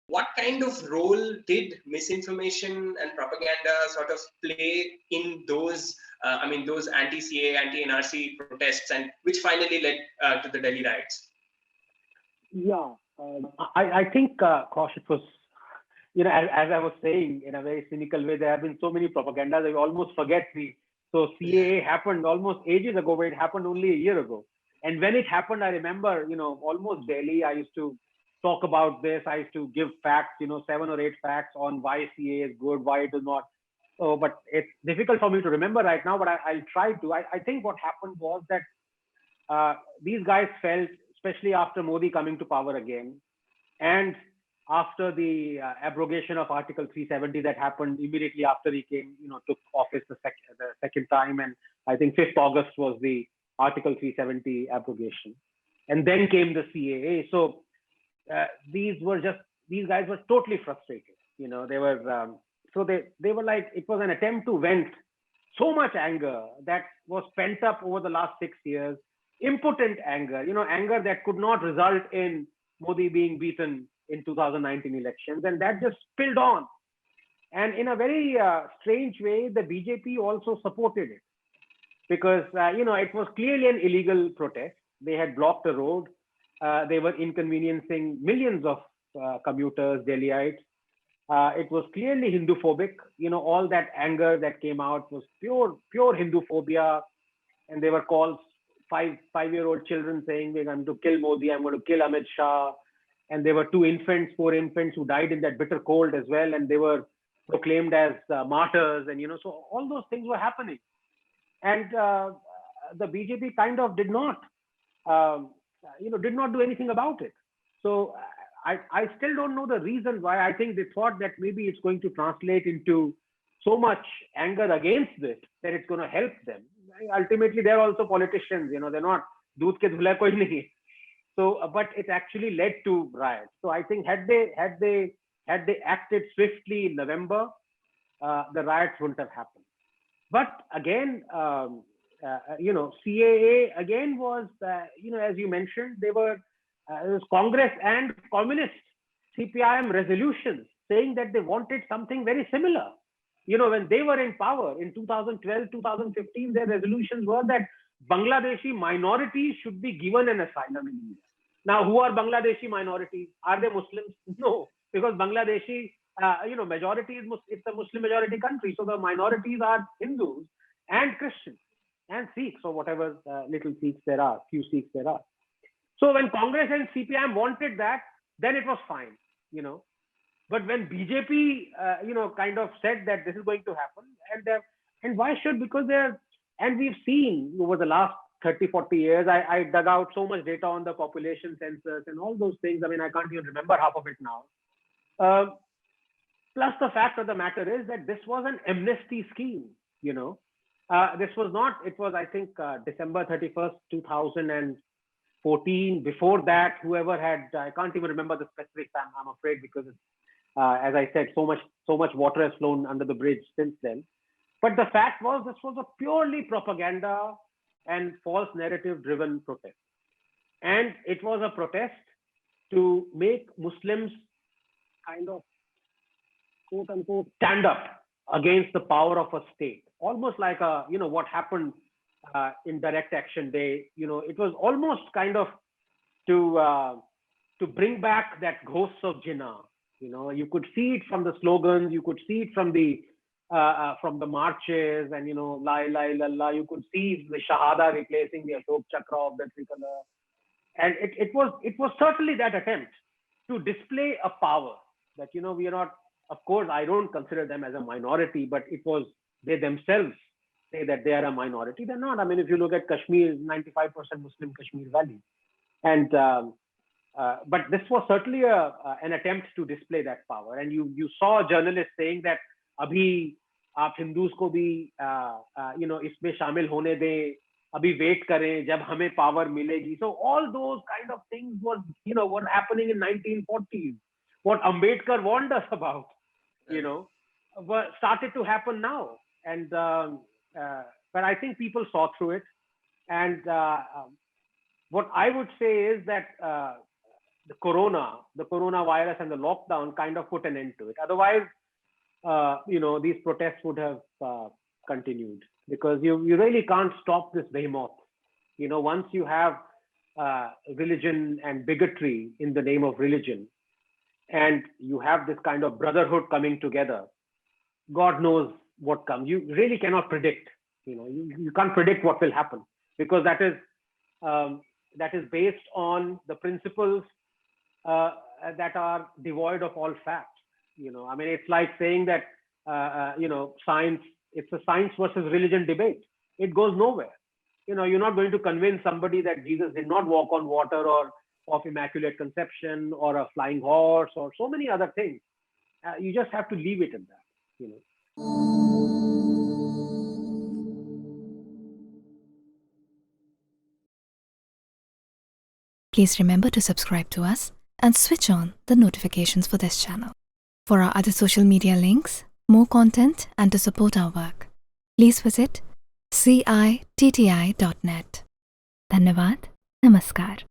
what kind of role did misinformation and propaganda sort of play in those, those anti-CA, anti-NRC protests, and which finally led to the Delhi riots? Yeah, I think, Kaush, it was, as I was saying in a very cynical way, there have been so many propagandas that we almost forget so CAA happened almost ages ago, but it happened only a year ago. And when it happened, I remember, almost daily, I used to talk about this. I used to give facts, 7 or 8 facts on why CAA is good, why it is not. So, but it's difficult for me to remember right now, but I'll try to. I think what happened was that these guys felt, especially after Modi coming to power again, and after the abrogation of Article 370 that happened immediately after he took office the second time, and I think 5th August was the Article 370 abrogation, and then came the CAA. So these guys were totally frustrated. They were they were like, it was an attempt to vent so much anger that was pent up over the last 6 years, impotent anger, anger that could not result in Modi being beaten in 2019 elections, and that just spilled on. And in a very strange way, the BJP also supported it because it was clearly an illegal protest. They had blocked the road. They were inconveniencing millions of commuters, Delhiites. It was clearly Hindu-phobic. All that anger that came out was pure Hindu-phobia, and there were calls, five-year-old children saying, "We're going to kill Modi. I'm going to kill Amit Shah." And there were 4 infants who died in that bitter cold as well, and they were proclaimed as martyrs. And so all those things were happening, and the BJP kind of did not, do anything about it. So I still don't know the reason why. I think they thought that maybe it's going to translate into so much anger against this that it's going to help them. Ultimately, they're also politicians. They're not doodh ke dhula koi nahi. So, but it actually led to riots. So I think had they acted swiftly in November, the riots wouldn't have happened. But again, CAA again was, as you mentioned, it was Congress and Communist CPIM resolutions saying that they wanted something very similar. When they were in power in 2012, 2015, their resolutions were that Bangladeshi minorities should be given an asylum in India. Now, who are Bangladeshi minorities? Are they Muslims? No, because Bangladeshi, majority it's a Muslim majority country. So the minorities are Hindus and Christians and Sikhs, or whatever little Sikhs there are, few Sikhs there are. So when Congress and CPIM wanted that, then it was fine, But when BJP, kind of said that this is going to happen, and why should? Because and we've seen over the last 30, 40 years, I dug out so much data on the population census and all those things. I mean, I can't even remember half of it now. Plus, the fact of the matter is that this was an amnesty scheme, This was not, it was, I think, December 31st, 2014. Before that, whoever had, I can't even remember the specifics, I'm afraid, because as I said, so much water has flown under the bridge since then. But the fact was, this was a purely propaganda and false narrative driven protest. And it was a protest to make Muslims kind of, quote unquote, stand up against the power of a state. Almost like what happened in Direct Action Day. It was almost kind of to bring back that ghosts of Jinnah. You could see it from the slogans, you could see it from the marches, and La ilaha illallah. You could see the Shahada replacing the Ashok Chakra of the tricolor, and it was certainly that attempt to display a power that we are not. Of course, I don't consider them as a minority, but it was they themselves say that they are a minority. They're not. I mean, if you look at Kashmir, 95% Muslim Kashmir Valley, and but this was certainly an attempt to display that power. And you saw journalists saying that अभी आप Hindus को भी इसमें शामिल होने दें, अभी wait करें जब हमें पावर मिलेगी. So all those kind of things was were happening in 1940s. What Ambedkar warned us about, started to happen now. And but I think people saw through it. And what I would say is that the coronavirus and the lockdown kind of put an end to it. Otherwise, these protests would have continued, because you really can't stop this behemoth. Once you have religion and bigotry in the name of religion, and you have this kind of brotherhood coming together, God knows what comes. You really cannot predict. You can't predict what will happen, because that is based on the principles that are devoid of all fact. It's like saying that science. It's a science versus religion debate. It goes nowhere. You're not going to convince somebody that Jesus did not walk on water, or of immaculate conception, or a flying horse, or so many other things. You just have to leave it at that. Please remember to subscribe to us and switch on the notifications for this channel. For our other social media links, more content, and to support our work, please visit citti.net. Dhanyavad. Namaskar.